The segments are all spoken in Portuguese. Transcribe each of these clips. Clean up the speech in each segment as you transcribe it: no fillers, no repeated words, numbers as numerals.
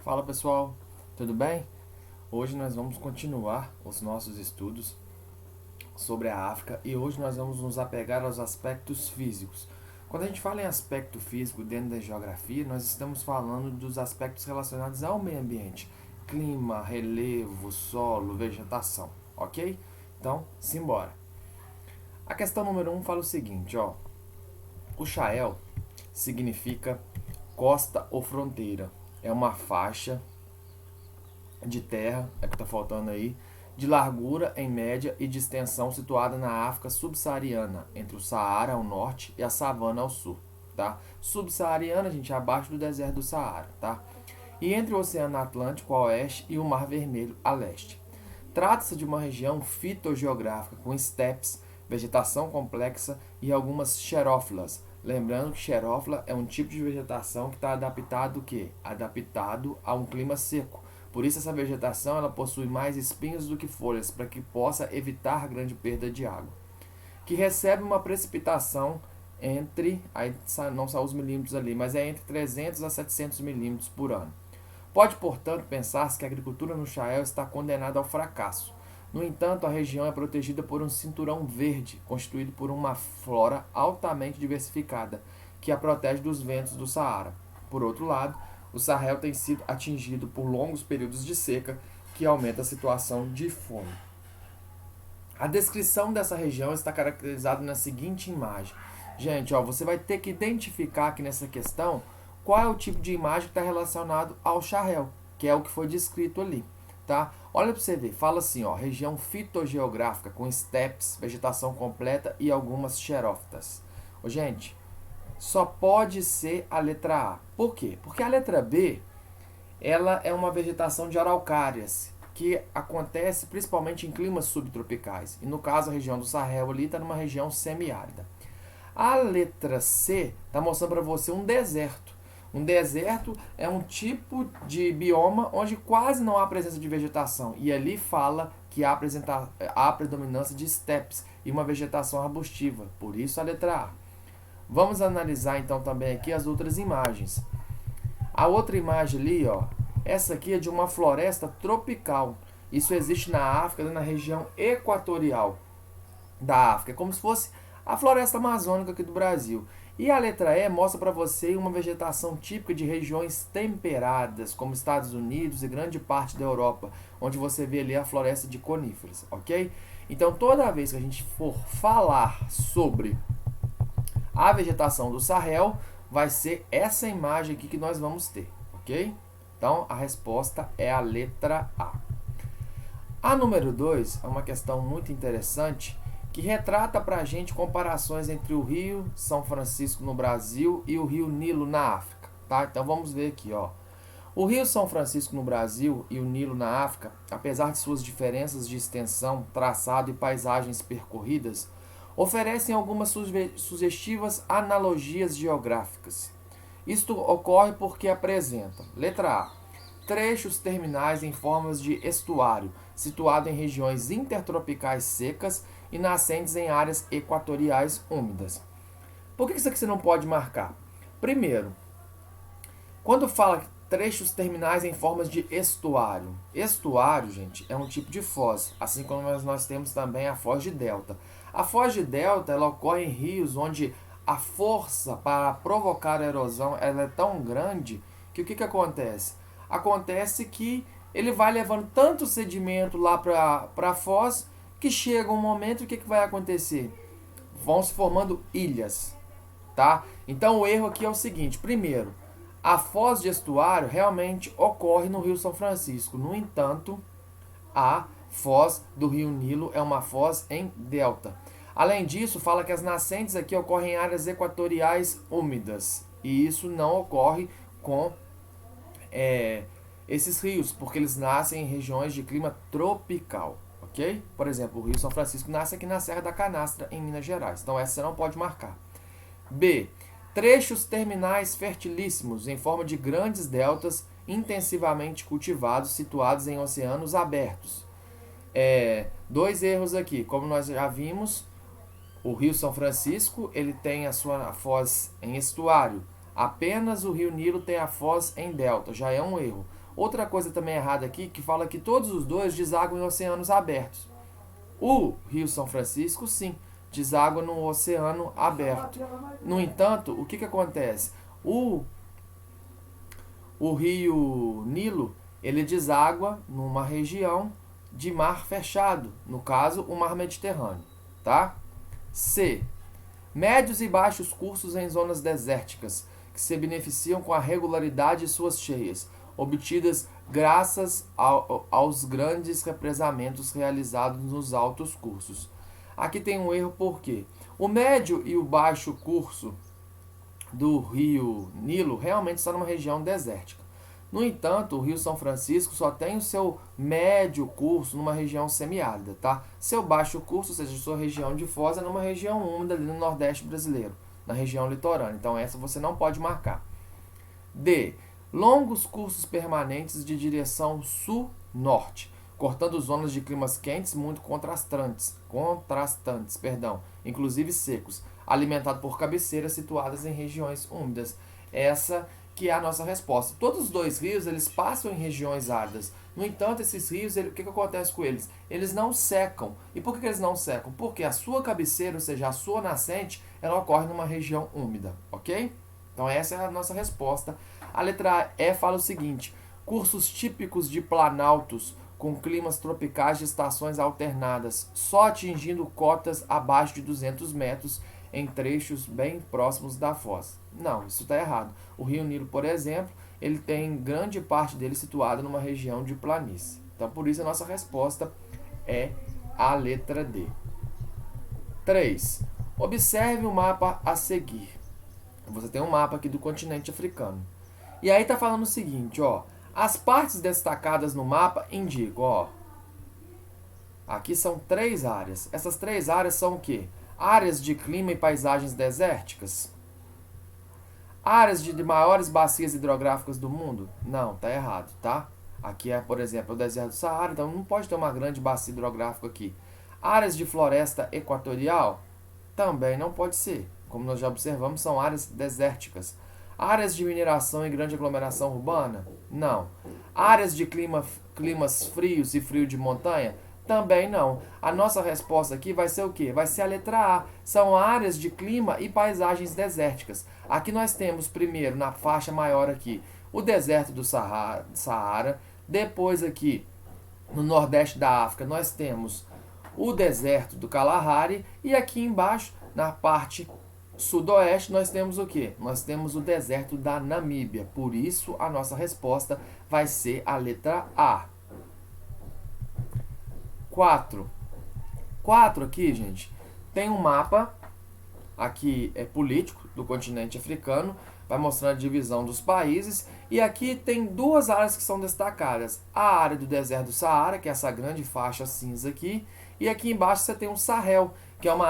Fala pessoal, tudo bem? Hoje nós vamos continuar os nossos estudos sobre a África e hoje nós vamos nos apegar aos aspectos físicos. Quando a gente fala em aspecto físico dentro da geografia, nós estamos falando dos aspectos relacionados ao meio ambiente: clima, relevo, solo, vegetação, ok? Então, simbora. A questão número 1 fala o seguinte, ó. O Sahel significa costa ou fronteira. É uma faixa de terra, é o que está faltando aí, de largura em média e de extensão situada na África subsaariana, entre o Saara ao norte e a Savana ao sul, tá? Subsaariana, gente, abaixo do deserto do Saara, tá? E entre o Oceano Atlântico a oeste e o Mar Vermelho a leste. Trata-se de uma região fitogeográfica com estepes, vegetação complexa e algumas xerófilas. Lembrando que xerófila é um tipo de vegetação que está adaptado, adaptado a um clima seco. Por isso essa vegetação ela possui mais espinhos do que folhas, para que possa evitar grande perda de água. Que recebe uma precipitação entre, aí não são os milímetros ali, mas é entre 300 a 700 milímetros por ano. Pode, portanto, pensar-se que a agricultura no Sahel está condenada ao fracasso. No entanto, a região é protegida por um cinturão verde, constituído por uma flora altamente diversificada, que a protege dos ventos do Saara. Por outro lado, o Sahel tem sido atingido por longos períodos de seca, que aumenta a situação de fome. A descrição dessa região está caracterizada na seguinte imagem. Gente, ó, você vai ter que identificar aqui nessa questão qual é o tipo de imagem que está relacionado ao Sahel, que é o que foi descrito ali, tá? Olha para você ver, fala assim, ó, região fitogeográfica com estepes, vegetação completa e algumas xerófitas. Ô, gente, só pode ser a letra A. Por quê? Porque a letra B, ela é uma vegetação de araucárias, que acontece principalmente em climas subtropicais. E no caso, a região do Sahel ali está numa região semiárida. A letra C está mostrando para você um deserto. Um deserto é um tipo de bioma onde quase não há presença de vegetação. E ali fala que há predominância de estepes e uma vegetação arbustiva. Por isso a letra A. Vamos analisar então também aqui as outras imagens. A outra imagem ali, ó, essa aqui é de uma floresta tropical. Isso existe na África, na região equatorial da África. É como se fosse a floresta amazônica aqui do Brasil. E a letra E mostra para você uma vegetação típica de regiões temperadas, como Estados Unidos e grande parte da Europa, onde você vê ali a floresta de coníferas, ok? Então, toda vez que a gente for falar sobre a vegetação do Sahel, vai ser essa imagem aqui que nós vamos ter, ok? Então, a resposta é a letra A. A número 2 é uma questão muito interessante que retrata para a gente comparações entre o Rio São Francisco no Brasil e o Rio Nilo na África, tá? Então vamos ver aqui, ó. O Rio São Francisco no Brasil e o Nilo na África, apesar de suas diferenças de extensão, traçado e paisagens percorridas, oferecem algumas sugestivas analogias geográficas. Isto ocorre porque apresentam, letra A, trechos terminais em formas de estuário, situado em regiões intertropicais secas e nascentes em áreas equatoriais úmidas. Por que isso aqui você não pode marcar? Primeiro, quando fala trechos terminais em formas de estuário, estuário, gente, é um tipo de foz, assim como nós temos também a foz de delta. A foz de delta ela ocorre em rios onde a força para provocar a erosão ela é tão grande que o que acontece? Acontece que ele vai levando tanto sedimento lá para a foz que chega um momento o que vai acontecer? Vão se formando ilhas, tá? Então o erro aqui é o seguinte: primeiro, a foz de estuário realmente ocorre no Rio São Francisco. No entanto, a foz do Rio Nilo é uma foz em delta. Além disso, fala que as nascentes aqui ocorrem em áreas equatoriais úmidas. E isso não ocorre com esses rios, porque eles nascem em regiões de clima tropical. Ok? Por exemplo, o Rio São Francisco nasce aqui na Serra da Canastra, em Minas Gerais. Então essa você não pode marcar. B. Trechos terminais fertilíssimos em forma de grandes deltas intensivamente cultivados situados em oceanos abertos. Dois erros aqui. Como nós já vimos, o Rio São Francisco ele tem a sua foz em estuário. Apenas o Rio Nilo tem a foz em delta. Já é um erro. Outra coisa também errada aqui, que fala que todos os dois desaguam em oceanos abertos. O Rio São Francisco, sim, deságua no oceano aberto. No entanto, o que acontece? O rio Nilo, ele deságua numa região de mar fechado, no caso, o mar Mediterrâneo, tá? C. Médios e baixos cursos em zonas desérticas, que se beneficiam com a regularidade de suas cheias, obtidas graças aos grandes represamentos realizados nos altos cursos. Aqui tem um erro porque o médio e o baixo curso do rio Nilo realmente está numa região desértica. No entanto, o Rio São Francisco só tem o seu médio curso numa região semiárida, tá? Seu baixo curso, ou seja, sua região de foz, é numa região úmida ali no Nordeste brasileiro, na região litorânea. Então essa você não pode marcar. D. Longos cursos permanentes de direção sul-norte, cortando zonas de climas quentes muito contrastantes, inclusive secos, alimentado por cabeceiras situadas em regiões úmidas. Essa que é a nossa resposta. Todos os dois rios, eles passam em regiões áridas. No entanto, esses rios, o que acontece com eles? Eles não secam. E por que eles não secam? Porque a sua cabeceira, ou seja, a sua nascente, ela ocorre numa região úmida, ok? Então essa é a nossa resposta. A letra E fala o seguinte: cursos típicos de planaltos com climas tropicais de estações alternadas, só atingindo cotas abaixo de 200 metros em trechos bem próximos da foz. Não, isso está errado. O Rio Nilo, por exemplo, ele tem grande parte dele situada numa região de planície. Então, por isso, a nossa resposta é a letra D. 3. Observe o mapa a seguir. Você tem um mapa aqui do continente africano. E aí está falando o seguinte, ó. As partes destacadas no mapa indicam, ó. Aqui são 3 áreas. Essas 3 áreas são o quê? Áreas de clima e paisagens desérticas? Áreas de maiores bacias hidrográficas do mundo? Não, tá errado, tá? Aqui é, por exemplo, o deserto do Saara, então não pode ter uma grande bacia hidrográfica aqui. Áreas de floresta equatorial? Também não pode ser. Como nós já observamos, são áreas desérticas. Áreas de mineração e grande aglomeração urbana? Não. Áreas de climas frios e frio de montanha? Também não. A nossa resposta aqui vai ser o quê? Vai ser a letra A. São áreas de clima e paisagens desérticas. Aqui nós temos primeiro, na faixa maior aqui, o deserto do Saara. Depois aqui, no nordeste da África, nós temos o deserto do Kalahari. E aqui embaixo, na parte sudoeste, nós temos o quê? Nós temos o deserto da Namíbia. Por isso, a nossa resposta vai ser a letra A. 4 aqui, gente, tem um mapa aqui político do continente africano, vai mostrando a divisão dos países, e aqui tem 2 áreas que são destacadas: a área do deserto do Saara, que é essa grande faixa cinza aqui, e aqui embaixo você tem o Sahel, que é uma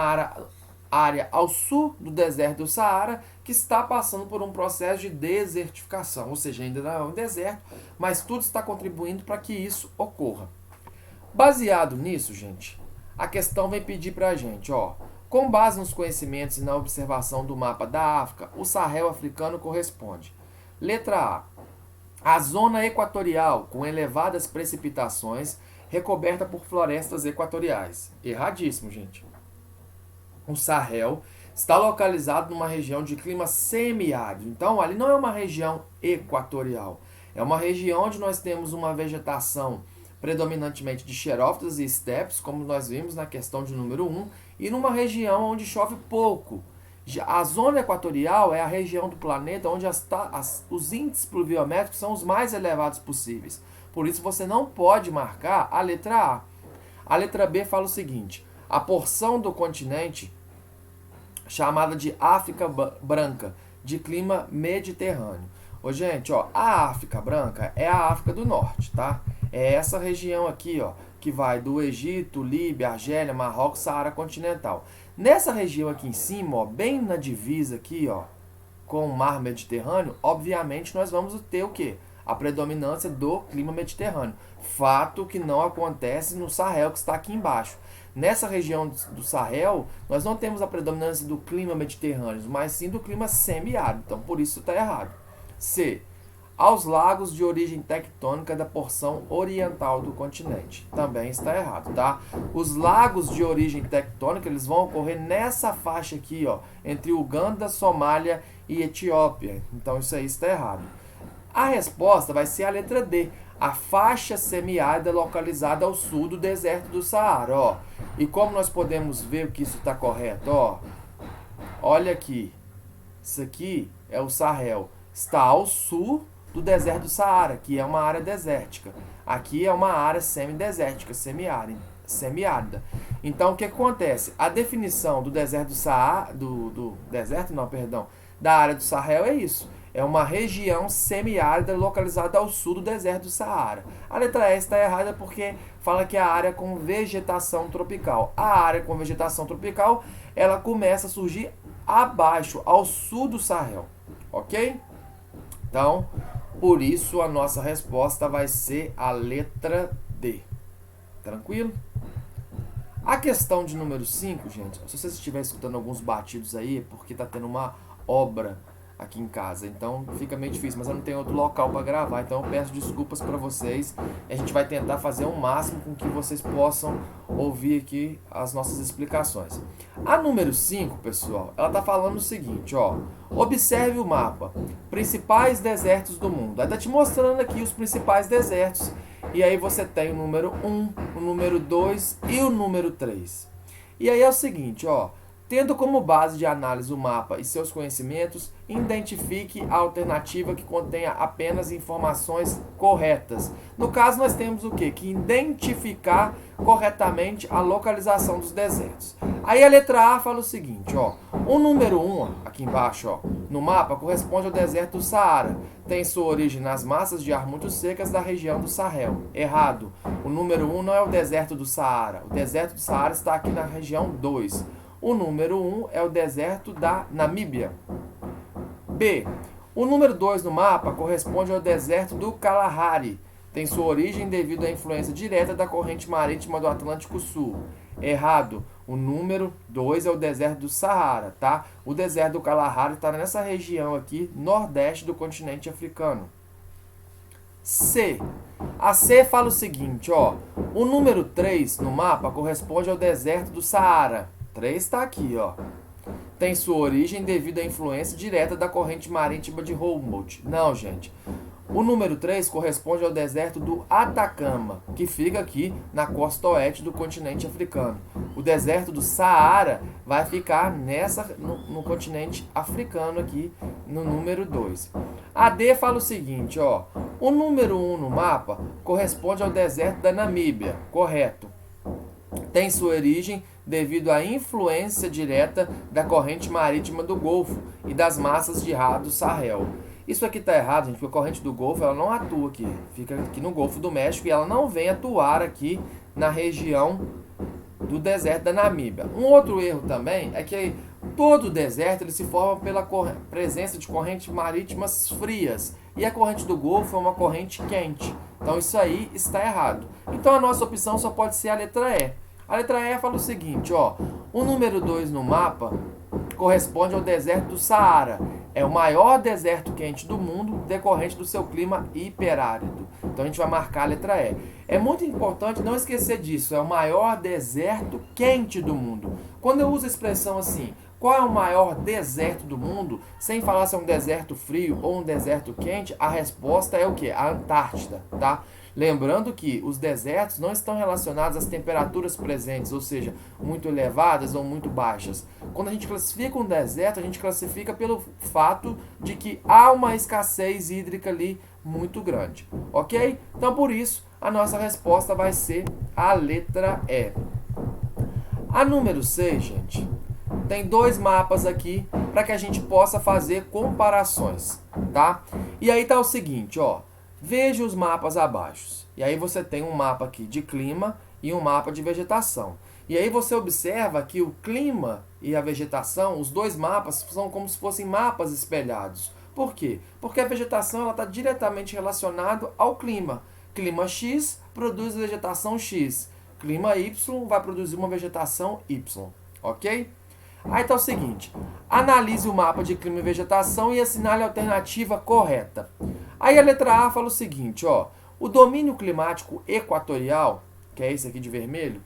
área ao sul do deserto do Saara, que está passando por um processo de desertificação, ou seja, ainda não é um deserto, mas tudo está contribuindo para que isso ocorra. Baseado nisso, gente, a questão vem pedir para a gente, ó, com base nos conhecimentos e na observação do mapa da África, o Sahel africano corresponde. Letra A. A zona equatorial, com elevadas precipitações, recoberta por florestas equatoriais. Erradíssimo, gente. O Sahel está localizado numa região de clima semiárido. Então, ali não é uma região equatorial. É uma região onde nós temos uma vegetação predominantemente de xerófitas e estepes, como nós vimos na questão de número 1, e numa região onde chove pouco. A zona equatorial é a região do planeta onde os índices pluviométricos são os mais elevados possíveis. Por isso você não pode marcar a letra A. A letra B fala o seguinte: a porção do continente chamada de África Branca, de clima mediterrâneo. Ô, gente, ó, a África Branca é a África do Norte, tá? É essa região aqui, ó, que vai do Egito, Líbia, Argélia, Marrocos, Saara continental. Nessa região aqui em cima, ó, bem na divisa aqui, ó, com o mar Mediterrâneo, obviamente nós vamos ter o quê? A predominância do clima mediterrâneo. Fato que não acontece no Sahel, que está aqui embaixo. Nessa região do Sahel, nós não temos a predominância do clima mediterrâneo, mas sim do clima semiárido. Então, por isso está errado. C. aos lagos de origem tectônica da porção oriental do continente. Também está errado, tá? Os lagos de origem tectônica, eles vão ocorrer nessa faixa aqui, ó, entre Uganda, Somália e Etiópia. Então isso aí está errado. A resposta vai ser a letra D, a faixa semiárida localizada ao sul do deserto do Saara, ó. E como nós podemos ver que isso está correto, ó? Olha aqui. Isso aqui é o Sahel. Está ao sul do deserto do Saara, que é uma área desértica. Aqui é uma área semidesértica, semiárida. Então, o que acontece? A definição do deserto do Saara, da área do Sahel é isso. É uma região semiárida localizada ao sul do deserto do Saara. A letra S está errada porque fala que é a área com vegetação tropical. A área com vegetação tropical, ela começa a surgir abaixo, ao sul do Sahel. Ok? Então, por isso a nossa resposta vai ser a letra D. Tranquilo? A questão de número 5, gente, se vocês estiverem escutando alguns batidos aí, é porque está tendo uma obra aqui em casa, então fica meio difícil, mas eu não tenho outro local para gravar, então eu peço desculpas para vocês. A gente vai tentar fazer o máximo com que vocês possam ouvir aqui as nossas explicações. A número 5, pessoal, ela tá falando o seguinte, ó: observe o mapa, principais desertos do mundo. Ela tá te mostrando aqui os principais desertos, e aí você tem o número 1, o número 2 e o número 3. E aí é o seguinte, ó: tendo como base de análise o mapa e seus conhecimentos, identifique a alternativa que contenha apenas informações corretas. No caso, nós temos o quê? Que identificar corretamente a localização dos desertos. Aí a letra A fala o seguinte, ó: o número 1, aqui embaixo, ó, no mapa, corresponde ao deserto do Saara. Tem sua origem nas massas de ar muito secas da região do Sahel. Errado. O número 1 não é o deserto do Saara. O deserto do Saara está aqui na região 2. O número 1 é o deserto da Namíbia. B. O número 2 no mapa corresponde ao deserto do Kalahari. Tem sua origem devido à influência direta da corrente marítima do Atlântico Sul. Errado. O número 2 é o deserto do Saara, tá? O deserto do Kalahari está nessa região aqui, nordeste do continente africano. C. A C fala o seguinte, ó: o número 3 no mapa corresponde ao deserto do Saara. 3 está aqui, ó. Tem sua origem devido à influência direta da corrente marítima de Humboldt. Não, gente. O número 3 corresponde ao deserto do Atacama, que fica aqui na costa oeste do continente africano. O deserto do Saara vai ficar no continente africano aqui, no número 2. A D fala o seguinte, ó: o número 1 no mapa corresponde ao deserto da Namíbia. Correto. Tem sua origem devido à influência direta da corrente marítima do Golfo e das massas de ar do Sahel. Isso aqui está errado, gente, porque a corrente do Golfo ela não atua aqui, fica aqui no Golfo do México e ela não vem atuar aqui na região do deserto da Namíbia. Um outro erro também é que todo o deserto ele se forma pela presença de correntes marítimas frias e a corrente do Golfo é uma corrente quente. Então isso aí está errado. Então a nossa opção só pode ser a letra E. A letra E fala o seguinte, ó: o número 2 no mapa corresponde ao deserto do Saara. É o maior deserto quente do mundo, decorrente do seu clima hiperárido. Então a gente vai marcar a letra E. É muito importante não esquecer disso, é o maior deserto quente do mundo. Quando eu uso a expressão assim, qual é o maior deserto do mundo, sem falar se é um deserto frio ou um deserto quente, a resposta é o quê? A Antártida, tá? Lembrando que os desertos não estão relacionados às temperaturas presentes, ou seja, muito elevadas ou muito baixas. Quando a gente classifica um deserto, a gente classifica pelo fato de que há uma escassez hídrica ali muito grande, ok? Então, por isso, a nossa resposta vai ser a letra E. A número 6, gente, tem 2 mapas aqui para que a gente possa fazer comparações, tá? E aí tá o seguinte, ó. Veja os mapas abaixo. E aí você tem um mapa aqui de clima e um mapa de vegetação. E aí você observa que o clima e a vegetação, os 2 mapas, são como se fossem mapas espelhados. Por quê? Porque a vegetação está diretamente relacionada ao clima. Clima X produz vegetação X. Clima Y vai produzir uma vegetação Y. Ok? Aí está o seguinte. Analise o mapa de clima e vegetação e assinale a alternativa correta. Aí a letra A fala o seguinte, ó, o domínio climático equatorial, que é esse aqui de vermelho,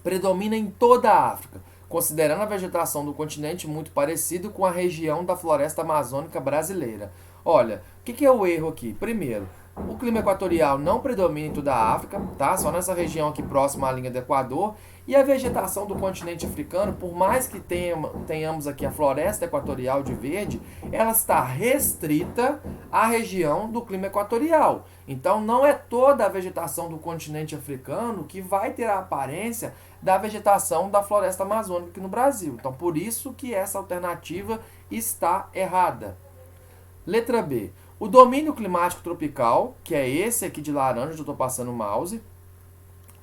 predomina em toda a África, considerando a vegetação do continente muito parecido com a região da floresta amazônica brasileira. Olha, o que é o erro aqui? Primeiro, o clima equatorial não predomina em toda a África, tá? Só nessa região aqui próxima à linha do Equador. E a vegetação do continente africano, por mais que tenhamos aqui a floresta equatorial de verde, ela está restrita à região do clima equatorial. Então, não é toda a vegetação do continente africano que vai ter a aparência da vegetação da floresta amazônica aqui no Brasil. Então, por isso que essa alternativa está errada. Letra B. O domínio climático tropical, que é esse aqui de laranja, onde eu estou passando o mouse,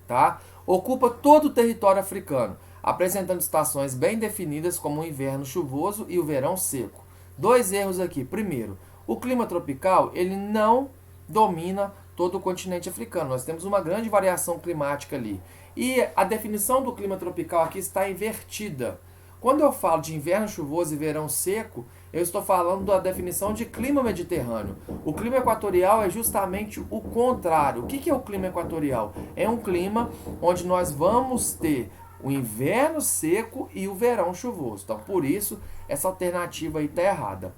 tá? Ocupa todo o território africano, apresentando estações bem definidas como o inverno chuvoso e o verão seco. Dois erros aqui. Primeiro, o clima tropical ele não domina todo o continente africano. Nós temos uma grande variação climática ali. E a definição do clima tropical aqui está invertida. Quando eu falo de inverno chuvoso e verão seco, eu estou falando da definição de clima mediterrâneo. O clima equatorial é justamente o contrário. O que é o clima equatorial? É um clima onde nós vamos ter o inverno seco e o verão chuvoso. Então, por isso, essa alternativa aí está errada.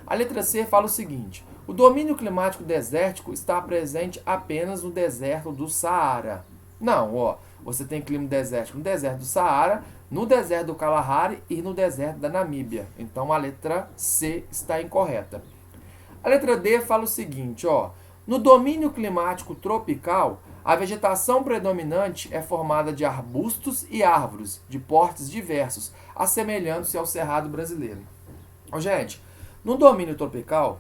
A letra C fala o seguinte: o domínio climático desértico está presente apenas no deserto do Saara. Não, ó, você tem clima desértico no deserto do Saara, no deserto do Kalahari e no deserto da Namíbia. Então a letra C está incorreta. A letra D fala o seguinte, ó, no domínio climático tropical, a vegetação predominante é formada de arbustos e árvores de portes diversos, assemelhando-se ao cerrado brasileiro. Ó, gente, no domínio tropical,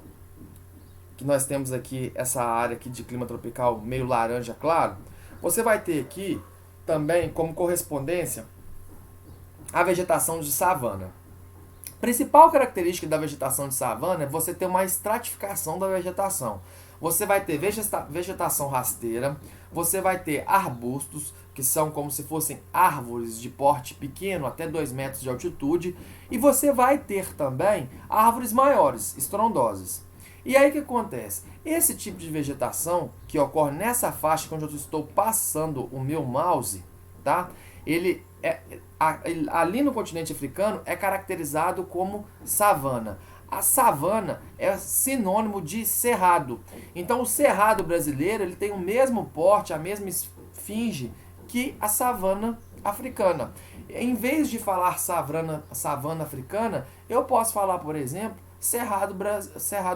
que nós temos aqui essa área aqui de clima tropical meio laranja claro, você vai ter aqui também como correspondência a vegetação de savana. A principal característica da vegetação de savana é você ter uma estratificação da vegetação. Você vai ter vegetação rasteira, você vai ter arbustos, que são como se fossem árvores de porte pequeno, até 2 metros de altitude, e você vai ter também árvores maiores, estrondosas. E aí o que acontece? Esse tipo de vegetação que ocorre nessa faixa onde eu estou passando o meu mouse, tá? Ele ali no continente africano é caracterizado como savana. A savana é sinônimo de cerrado. Então o cerrado brasileiro ele tem o mesmo porte, a mesma esfinge que a savana africana. Em vez de falar savana africana, eu posso falar, por exemplo, cerrado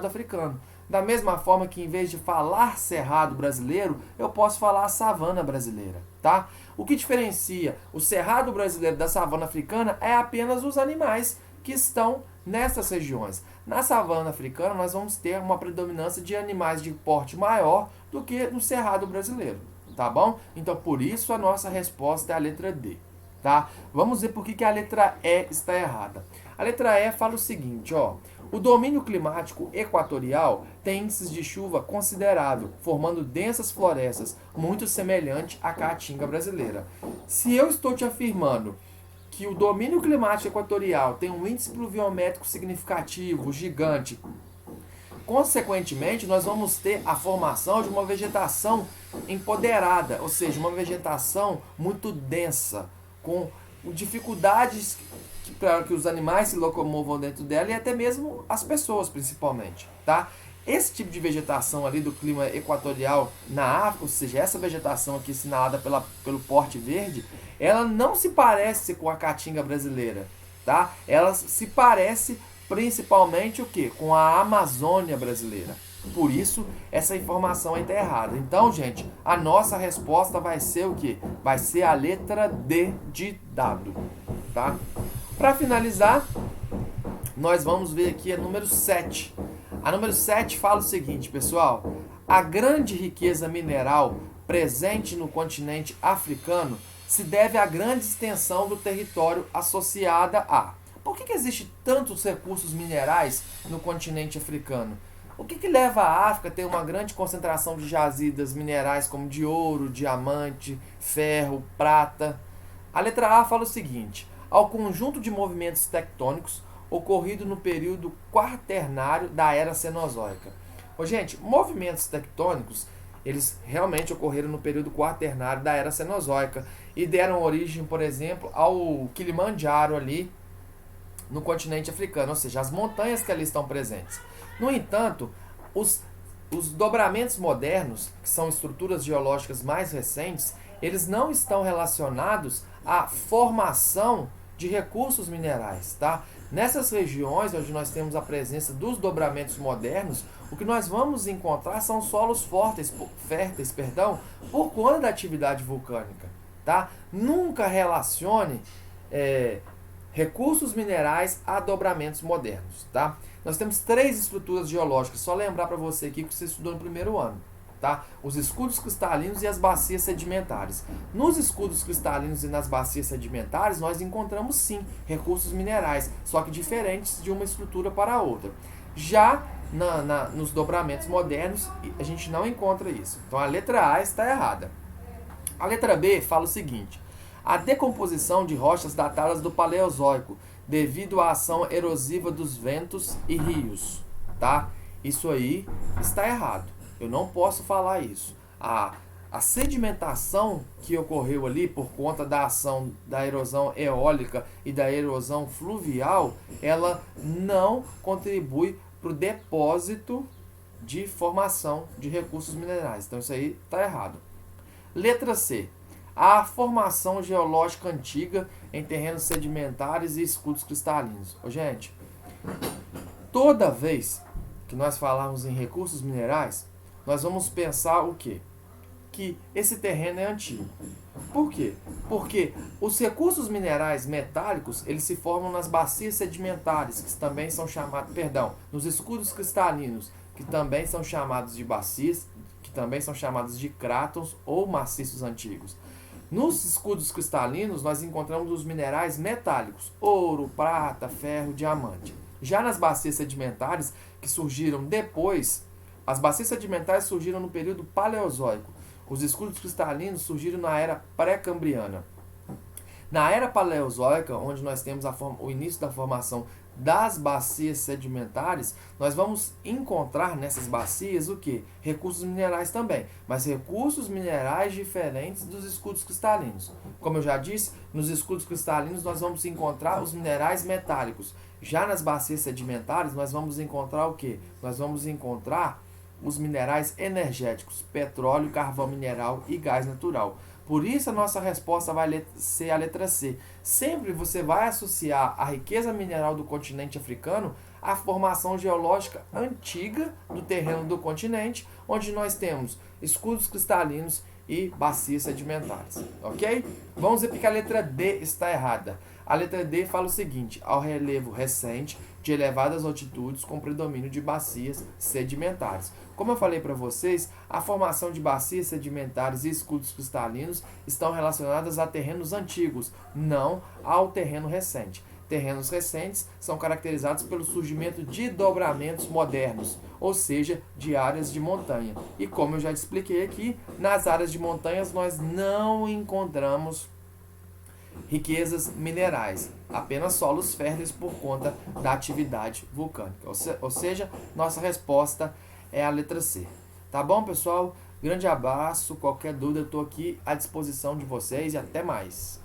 africano. Da mesma forma que em vez de falar cerrado brasileiro, eu posso falar savana brasileira, tá? O que diferencia o cerrado brasileiro da savana africana é apenas os animais que estão nessas regiões. Na savana africana, nós vamos ter uma predominância de animais de porte maior do que no cerrado brasileiro, tá bom? Então, por isso, a nossa resposta é a letra D, tá? Vamos ver por que a letra E está errada. A letra E fala o seguinte, ó. O domínio climático equatorial tem índices de chuva considerável, formando densas florestas, muito semelhante à caatinga brasileira. Se eu estou te afirmando que o domínio climático equatorial tem um índice pluviométrico significativo, gigante, consequentemente, nós vamos ter a formação de uma vegetação empoderada, ou seja, uma vegetação muito densa, com dificuldades para que os animais se locomovam dentro dela e até mesmo as pessoas, principalmente, tá? Esse tipo de vegetação ali do clima equatorial na África, ou seja, essa vegetação aqui assinalada pelo porte verde, ela não se parece com a caatinga brasileira, tá? Ela se parece principalmente o quê? Com a Amazônia brasileira. Por isso, essa informação aí está errada. Então, gente, a nossa resposta vai ser o quê? Vai ser a letra D de dado, tá? Para finalizar, nós vamos ver aqui a número 7. A número 7 fala o seguinte, pessoal. A grande riqueza mineral presente no continente africano se deve à grande extensão do território associada a... Por que existe tantos recursos minerais no continente africano? O que leva a África a ter uma grande concentração de jazidas minerais como de ouro, diamante, ferro, prata? A letra A fala o seguinte: ao conjunto de movimentos tectônicos ocorrido no período quaternário da Era Cenozoica. Ô, gente, movimentos tectônicos, eles realmente ocorreram no período quaternário da Era Cenozoica e deram origem, por exemplo, ao Kilimanjaro ali no continente africano, ou seja, as montanhas que ali estão presentes. No entanto, os dobramentos modernos, que são estruturas geológicas mais recentes, eles não estão relacionados à formação de recursos minerais, tá? Nessas regiões onde nós temos a presença dos dobramentos modernos, o que nós vamos encontrar são solos férteis, por conta da atividade vulcânica, tá? Nunca relacione recursos minerais a dobramentos modernos, tá? Nós temos 3 estruturas geológicas, só lembrar para você aqui que você estudou no primeiro ano, tá? Os escudos cristalinos e as bacias sedimentares. Nos escudos cristalinos e nas bacias sedimentares, nós encontramos sim recursos minerais, só que diferentes de uma estrutura para a outra. Já nos dobramentos modernos, a gente não encontra isso. Então a letra A está errada. A letra B fala o seguinte: a decomposição de rochas datadas do Paleozoico, devido à ação erosiva dos ventos e rios, tá? Isso aí está errado. Eu não posso falar isso. A sedimentação que ocorreu ali por conta da ação da erosão eólica e da erosão fluvial, ela não contribui para o depósito de formação de recursos minerais. Então isso aí está errado. Letra C. A formação geológica antiga em terrenos sedimentares e escudos cristalinos. Ô, gente, toda vez que nós falarmos em recursos minerais, nós vamos pensar o quê? Que esse terreno é antigo. Por quê? Porque os recursos minerais metálicos, eles se formam nas bacias sedimentares, que também são chamados, nos escudos cristalinos, que também são chamados de bacias, que também são chamados de crátons ou maciços antigos. Nos escudos cristalinos, nós encontramos os minerais metálicos, ouro, prata, ferro, diamante. Já nas bacias sedimentares, que surgiram depois, as bacias sedimentares surgiram no período Paleozoico. Os escudos cristalinos surgiram na era pré-cambriana. Na era Paleozoica, onde nós temos o início da formação das bacias sedimentares, nós vamos encontrar nessas bacias o que? Recursos minerais também, mas recursos minerais diferentes dos escudos cristalinos. Como eu já disse, nos escudos cristalinos nós vamos encontrar os minerais metálicos. Já nas bacias sedimentares nós vamos encontrar o que? Nós vamos encontrar os minerais energéticos, petróleo, carvão mineral e gás natural. Por isso a nossa resposta vai ser a letra C. Sempre você vai associar a riqueza mineral do continente africano à formação geológica antiga do terreno do continente, onde nós temos escudos cristalinos e bacias sedimentares. Ok? Vamos ver porque a letra D está errada. A letra D fala o seguinte: ao relevo recente de elevadas altitudes com predomínio de bacias sedimentares. Como eu falei para vocês, a formação de bacias sedimentares e escudos cristalinos estão relacionadas a terrenos antigos, não ao terreno recente. Terrenos recentes são caracterizados pelo surgimento de dobramentos modernos, ou seja, de áreas de montanha. E como eu já expliquei aqui, nas áreas de montanhas nós não encontramos riquezas minerais, apenas solos férteis por conta da atividade vulcânica. Ou seja, nossa resposta é a letra C. Tá bom, pessoal? Grande abraço. Qualquer dúvida, eu estou aqui à disposição de vocês e até mais.